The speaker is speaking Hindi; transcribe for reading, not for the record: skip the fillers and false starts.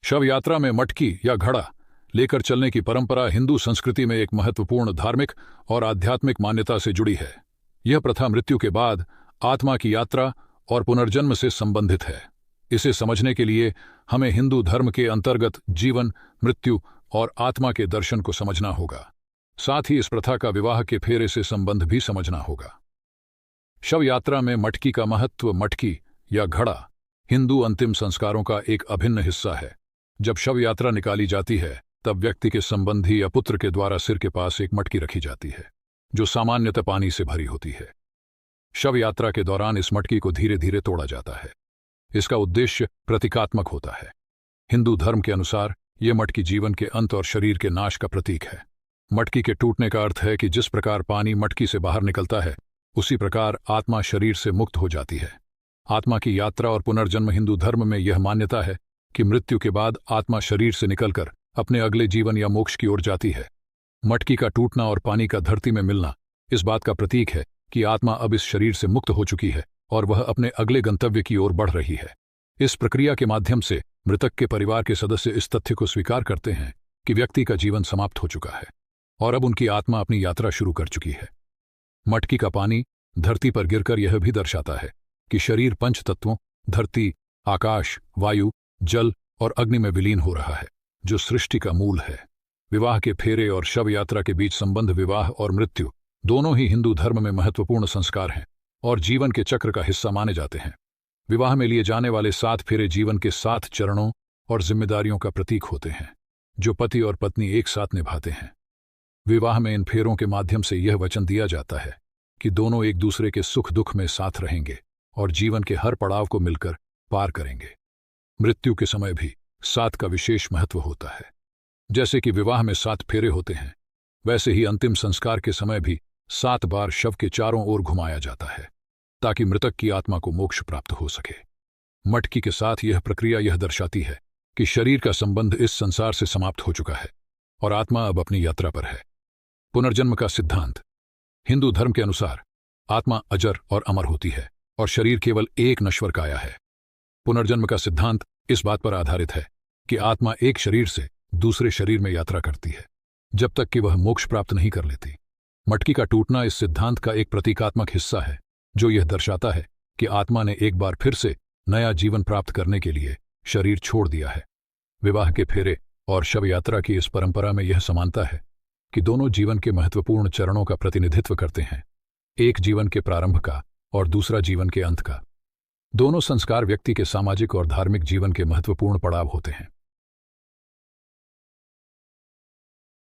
शव यात्रा में मटकी या घड़ा लेकर चलने की परंपरा हिंदू संस्कृति में एक महत्वपूर्ण धार्मिक और आध्यात्मिक मान्यता से जुड़ी है। यह प्रथा मृत्यु के बाद आत्मा की यात्रा और पुनर्जन्म से संबंधित है। इसे समझने के लिए हमें हिंदू धर्म के अंतर्गत जीवन, मृत्यु और आत्मा के दर्शन को समझना होगा। साथ ही इस प्रथा का विवाह के फेरे से संबंध भी समझना होगा। शव यात्रा में मटकी का महत्व। मटकी या घड़ा हिंदू अंतिम संस्कारों का एक अभिन्न हिस्सा है। जब शव यात्रा निकाली जाती है तब व्यक्ति के संबंधी या पुत्र के द्वारा सिर के पास एक मटकी रखी जाती है जो सामान्यतः पानी से भरी होती है। शव यात्रा के दौरान इस मटकी को धीरे धीरे तोड़ा जाता है। इसका उद्देश्य प्रतीकात्मक होता है। हिंदू धर्म के अनुसार यह मटकी जीवन के अंत और शरीर के नाश का प्रतीक है। मटकी के टूटने का अर्थ है कि जिस प्रकार पानी मटकी से बाहर निकलता है उसी प्रकार आत्मा शरीर से मुक्त हो जाती है। आत्मा की यात्रा और पुनर्जन्म। हिंदू धर्म में यह मान्यता है कि मृत्यु के बाद आत्मा शरीर से निकलकर अपने अगले जीवन या मोक्ष की ओर जाती है। मटकी का टूटना और पानी का धरती में मिलना इस बात का प्रतीक है कि आत्मा अब इस शरीर से मुक्त हो चुकी है और वह अपने अगले गंतव्य की ओर बढ़ रही है। इस प्रक्रिया के माध्यम से मृतक के परिवार के सदस्य इस तथ्य को स्वीकार करते हैं कि व्यक्ति का जीवन समाप्त हो चुका है और अब उनकी आत्मा अपनी यात्रा शुरू कर चुकी है। मटकी का पानी धरती पर गिरकर यह भी दर्शाता है कि शरीर पंच तत्वों धरती, आकाश, वायु, जल और अग्नि में विलीन हो रहा है, जो सृष्टि का मूल है। विवाह के फेरे और शव यात्रा के बीच संबंध। विवाह और मृत्यु दोनों ही हिंदू धर्म में महत्वपूर्ण संस्कार हैं और जीवन के चक्र का हिस्सा माने जाते हैं। विवाह में लिए जाने वाले 7 फेरे जीवन के 7 चरणों और जिम्मेदारियों का प्रतीक होते हैं जो पति और पत्नी एक साथ निभाते हैं। विवाह में इन फेरों के माध्यम से यह वचन दिया जाता है कि दोनों एक दूसरे के सुख दुख में साथ रहेंगे और जीवन के हर पड़ाव को मिलकर पार करेंगे। मृत्यु के समय भी 7 का विशेष महत्व होता है। जैसे कि विवाह में 7 फेरे होते हैं, वैसे ही अंतिम संस्कार के समय भी 7 बार शव के चारों ओर घुमाया जाता है ताकि मृतक की आत्मा को मोक्ष प्राप्त हो सके। मटकी के साथ यह प्रक्रिया यह दर्शाती है कि शरीर का संबंध इस संसार से समाप्त हो चुका है और आत्मा अब अपनी यात्रा पर है। पुनर्जन्म का सिद्धांत। हिंदू धर्म के अनुसार आत्मा अजर और अमर होती है और शरीर केवल एक नश्वर काया है। पुनर्जन्म का सिद्धांत इस बात पर आधारित है कि आत्मा एक शरीर से दूसरे शरीर में यात्रा करती है जब तक कि वह मोक्ष प्राप्त नहीं कर लेती। मटकी का टूटना इस सिद्धांत का एक प्रतीकात्मक हिस्सा है जो यह दर्शाता है कि आत्मा ने एक बार फिर से नया जीवन प्राप्त करने के लिए शरीर छोड़ दिया है। विवाह के फेरे और शव यात्रा की इस परंपरा में यह समानता है कि दोनों जीवन के महत्वपूर्ण चरणों का प्रतिनिधित्व करते हैं, एक जीवन के प्रारंभ का और दूसरा जीवन के अंत का। दोनों संस्कार व्यक्ति के सामाजिक और धार्मिक जीवन के महत्वपूर्ण पड़ाव होते हैं।